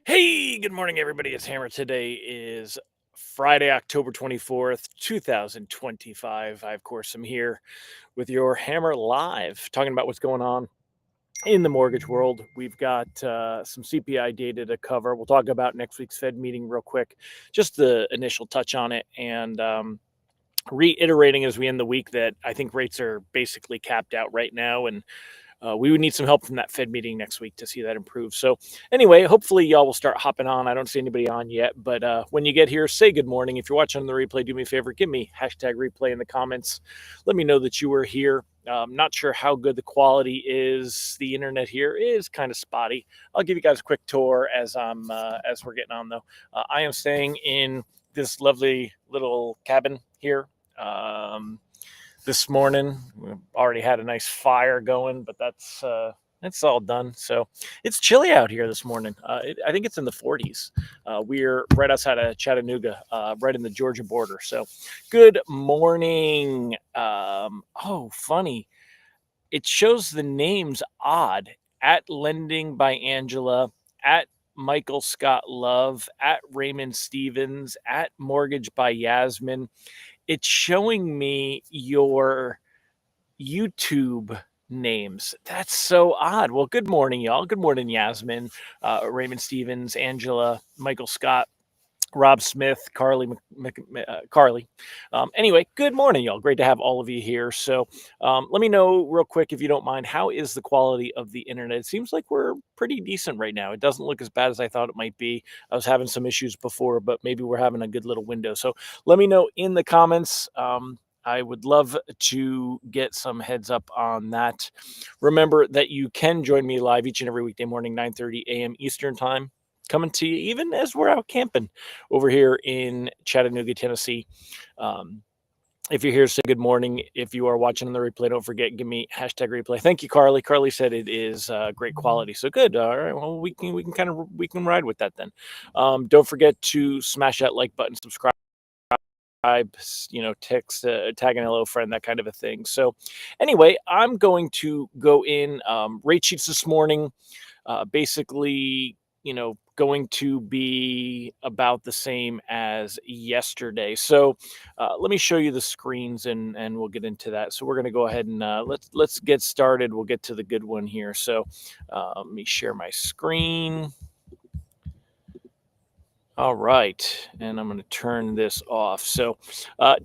Hey, good morning, everybody. It's Hammer. Today is Friday, October 24th, 2025. I, of course, am here with your Hammer Live, talking about what's going on in the mortgage world. We've got some CPI data to cover. We'll talk about next week's Fed meeting real quick, just the initial touch on it, and reiterating as we end the week that I think rates are basically capped out right now. And we would need some help from that Fed meeting next week to see that improve. So, anyway, hopefully, y'all will start hopping on. I don't see anybody on yet, but when you get here, say good morning. If you're watching on the replay, do me a favor, give me hashtag replay in the comments. Let me know that you were here. Not sure how good the quality is. The internet here is kind of spotty. I'll give you guys a quick tour as we're getting on, though. I am staying in this lovely little cabin here. This morning. We already had a nice fire going, but that's all done. So it's chilly out here this morning. I think it's in the 40s. We're right outside of Chattanooga, right in the Georgia border. So good morning. Oh, funny. It shows the names odd at Lending by Angela, at Michael Scott Love, at Raymond Stevens, at Mortgage by Yasmin. It's showing me your YouTube names. That's so odd. Well, good morning, y'all. Good morning, Yasmin, Raymond Stevens, Angela, Michael Scott, Rob Smith, Carly. Anyway, good morning, y'all. Great to have all of you here. So, let me know real quick, if you don't mind, how is the quality of the internet? It seems like we're pretty decent right now. It doesn't look as bad as I thought it might be. I was having some issues before, but maybe we're having a good little window. So, let me know in the comments. I would love to get some heads up on that. Remember that you can join me live each and every weekday morning, 9:30 a.m. Eastern Time, coming to you even as we're out camping over here in Chattanooga, Tennessee. Um, if you're here, say good morning. If you are watching on the replay, don't forget, give me hashtag replay. Thank you, Carly. Carly said it is great quality. So good. All right. Well, we can ride with that then. Don't forget to smash that like button, subscribe, text, tag an hello friend, that kind of a thing. So anyway, I'm going to go in rate sheets this morning. Basically, going to be about the same as yesterday. So let me show you the screens, and we'll get into that. So we're going to go ahead and let's get started. We'll get to the good one here. So let me share my screen. All right, and I'm going to turn this off. So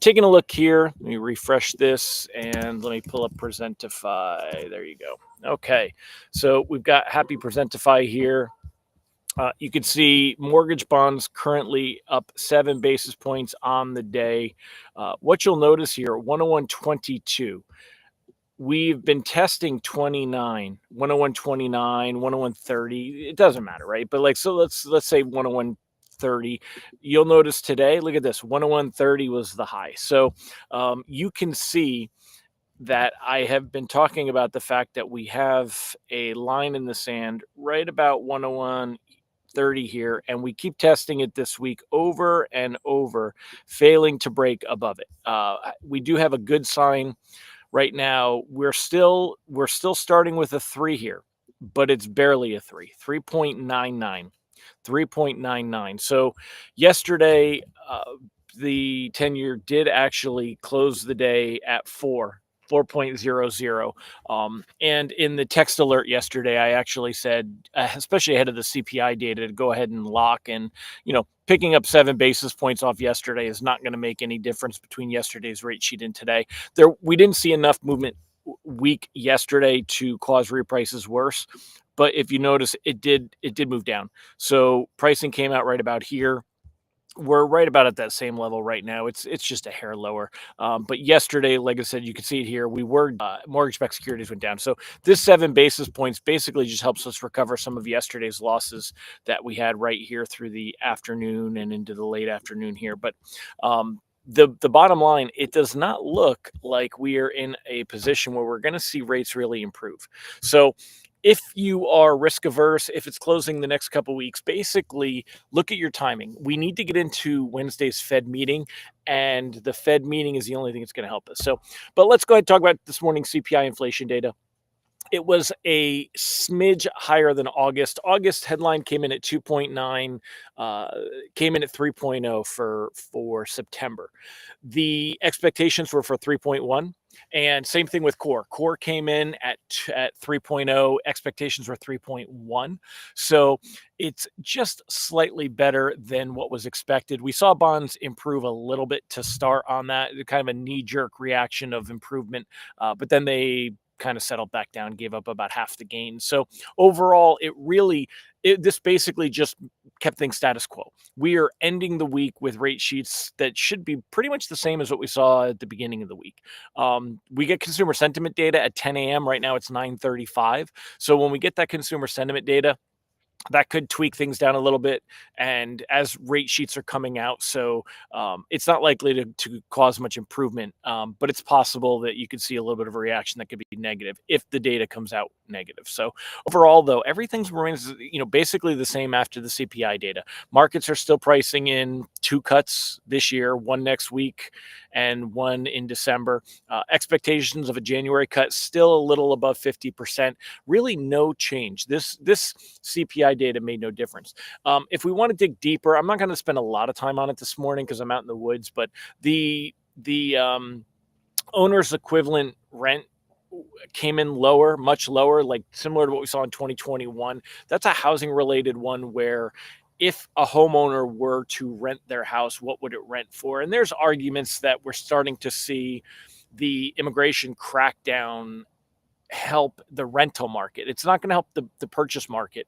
taking a look here, let me refresh this, and let me pull up Presentify. There you go. Okay, so we've got Happy Presentify here. You can see mortgage bonds currently up 7 basis points on the day. What you'll notice here, 101.22. We've been testing 29, 101.29, 101.30. It doesn't matter, right? But so let's say 101.30. You'll notice today, look at this, 101.30 was the high. So you can see that I have been talking about the fact that we have a line in the sand right about 101.30 here, and we keep testing it this week over and over, failing to break above it. We do have a good sign right now. We're still starting with a 3 here, but it's barely a 3. 3.99. 3.99. So yesterday, the 10-year did actually close the day at 4.00. And in the text alert yesterday, I actually said, especially ahead of the CPI data, to go ahead and lock. And, picking up 7 basis points off yesterday is not going to make any difference between yesterday's rate sheet and today. We didn't see enough movement weak yesterday to cause reprices worse. But if you notice, it did move down. So pricing came out right about here. We're right about at that same level right now. It's just a hair lower. But yesterday, like I said, you can see it here. We were mortgage-backed securities went down. So this 7 basis points basically just helps us recover some of yesterday's losses that we had right here through the afternoon and into the late afternoon here. But the bottom line, it does not look like we are in a position where we're going to see rates really improve. So if you are risk averse, if it's closing the next couple of weeks, basically look at your timing. We need to get into Wednesday's Fed meeting, and the Fed meeting is the only thing that's going to help us. So, but let's go ahead and talk about this morning's CPI inflation data. It was a smidge higher than August. August headline came in at 2.9, uh, came in at 3.0 for September. The expectations were for 3.1, and same thing with core. Core came in at 3.0, expectations were 3.1. So it's just slightly better than what was expected. We saw bonds improve a little bit to start on that, kind of a knee jerk reaction of improvement, but then they kind of settled back down, gave up about half the gain. So overall, this basically just kept things status quo. We are ending the week with rate sheets that should be pretty much the same as what we saw at the beginning of the week. We get consumer sentiment data at 10 a.m. Right now, it's 9:35. So when we get that consumer sentiment data, that could tweak things down a little bit, and as rate sheets are coming out, so it's not likely to cause much improvement, but it's possible that you could see a little bit of a reaction that could be negative if the data comes out negative. So overall, though, everything's remains basically the same after the CPI data. Markets are still pricing in two cuts this year, one next week and one in December. Expectations of a January cut still a little above 50%. Really no change. This CPI data made no difference. If we want to dig deeper, I'm not going to spend a lot of time on it this morning because I'm out in the woods, but the owner's equivalent rent came in lower, much lower, like similar to what we saw in 2021. That's a housing related one where if a homeowner were to rent their house, what would it rent for? And there's arguments that we're starting to see the immigration crackdown help the rental market. It's not going to help the purchase market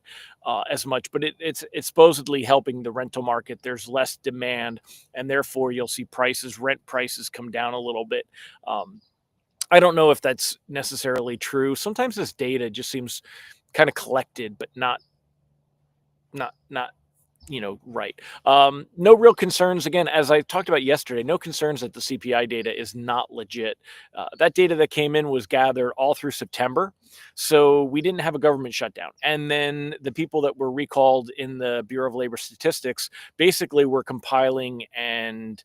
as much, but it's supposedly helping the rental market. There's less demand, and therefore you'll see rent prices come down a little bit. I don't know if that's necessarily true. Sometimes this data just seems kind of collected, but not right. No real concerns. Again, as I talked about yesterday, no concerns that the CPI data is not legit. That data that came in was gathered all through September. So we didn't have a government shutdown. And then the people that were recalled in the Bureau of Labor Statistics basically were compiling and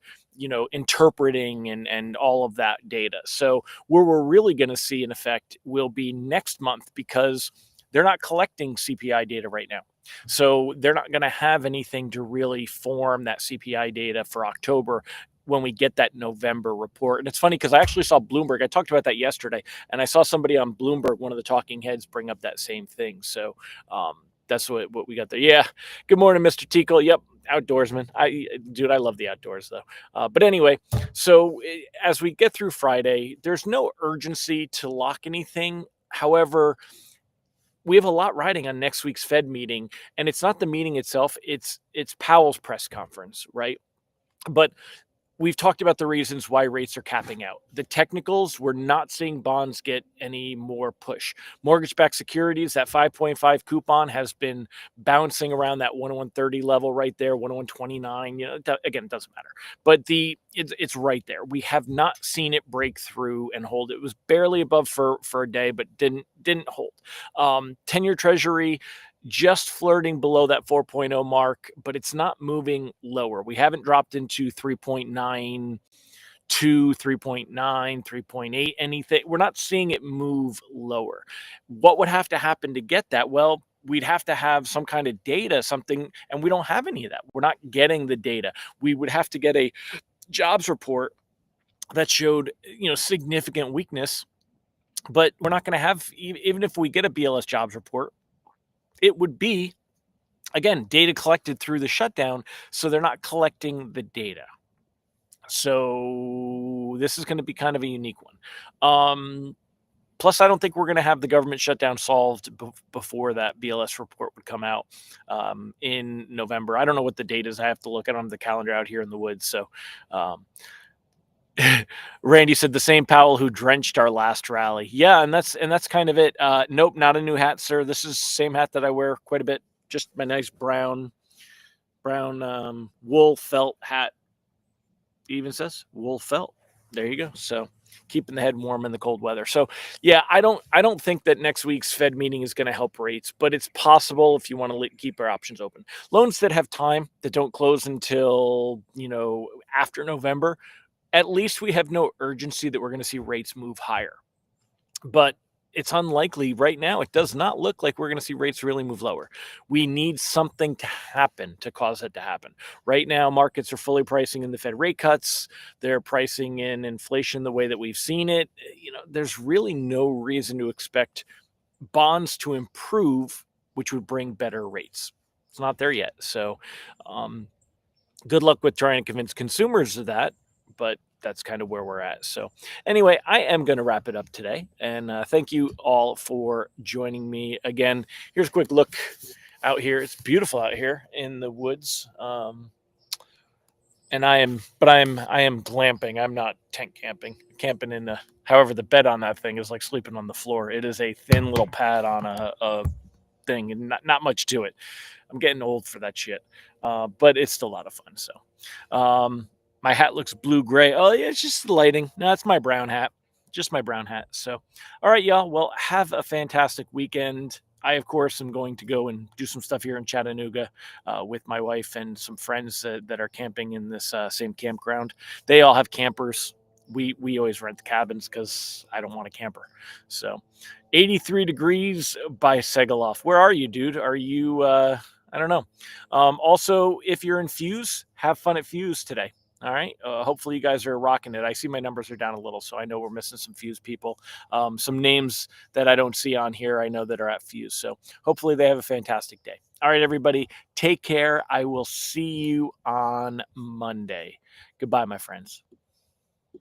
interpreting and all of that data. So where we're really going to see an effect will be next month because they're not collecting CPI data right now. So they're not going to have anything to really form that CPI data for October when we get that November report. And it's funny because I actually saw Bloomberg. I talked about that yesterday, and I saw somebody on Bloomberg, one of the talking heads, bring up that same thing. So that's what we got there. Yeah. Good morning, Mr. Tickle. Yep. Outdoorsman. I love the outdoors though. But anyway, so as we get through Friday, there's no urgency to lock anything. However, we have a lot riding on next week's Fed meeting, and it's not the meeting itself, it's Powell's press conference, right? But we've talked about the reasons why rates are capping out. The technicals, we're not seeing bonds get any more push. Mortgage-backed securities, that 5.5 coupon has been bouncing around that 101.30 level right there, 101.29. Again, it doesn't matter. But it's right there. We have not seen it break through and hold. It was barely above for a day, but didn't hold. 10-year Treasury just flirting below that 4.0 mark, but it's not moving lower. We haven't dropped into 3.9 to 3.9, 3.8, anything. We're not seeing it move lower. What would have to happen to get that? Well, we'd have to have some kind of data, something, and we don't have any of that. We're not getting the data. We would have to get a jobs report that showed, significant weakness, but we're not going to have, even if we get a BLS jobs report, it would be, again, data collected through the shutdown, so they're not collecting the data. So this is going to be kind of a unique one. Plus, I don't think we're going to have the government shutdown solved before that BLS report would come out in November. I don't know what the date is. I have to look. I don't have the calendar out here in the woods. So Randy said the same Powell who drenched our last rally. Yeah, and that's kind of it. Nope, not a new hat, sir. This is the same hat that I wear quite a bit. Just my nice brown wool felt hat. It even says wool felt. There you go. So keeping the head warm in the cold weather. So yeah, I don't think that next week's Fed meeting is going to help rates, but it's possible if you want to keep our options open. Loans that have time that don't close until after November, at least we have no urgency that we're going to see rates move higher. But it's unlikely right now. It does not look like we're going to see rates really move lower. We need something to happen to cause it to happen. Right now, markets are fully pricing in the Fed rate cuts. They're pricing in inflation the way that we've seen it. There's really no reason to expect bonds to improve, which would bring better rates. It's not there yet. So, um, good luck with trying to convince consumers of that, but that's kind of where we're at. So, anyway, I am going to wrap it up today. And thank you all for joining me again. Here's a quick look out here. It's beautiful out here in the woods. And I am glamping. I'm not tent camping. Camping in the, however, the bed on that thing is like sleeping on the floor. It is a thin little pad on a thing and not much to it. I'm getting old for that shit, but it's still a lot of fun. So, my hat looks blue gray. Oh yeah, it's just the lighting. No, it's my brown hat. Just my brown hat. So, all right, y'all. Well, have a fantastic weekend. I, of course, am going to go and do some stuff here in Chattanooga with my wife and some friends that are camping in this same campground. They all have campers. We always rent the cabins because I don't want a camper. So, 83 degrees by Segaloff. Where are you, dude? Are you? I don't know. Also, if you're in Fuse, have fun at Fuse today. All right. Hopefully, you guys are rocking it. I see my numbers are down a little, so I know we're missing some Fuse people. Some names that I don't see on here, I know that are at Fuse. So hopefully, they have a fantastic day. All right, everybody. Take care. I will see you on Monday. Goodbye, my friends.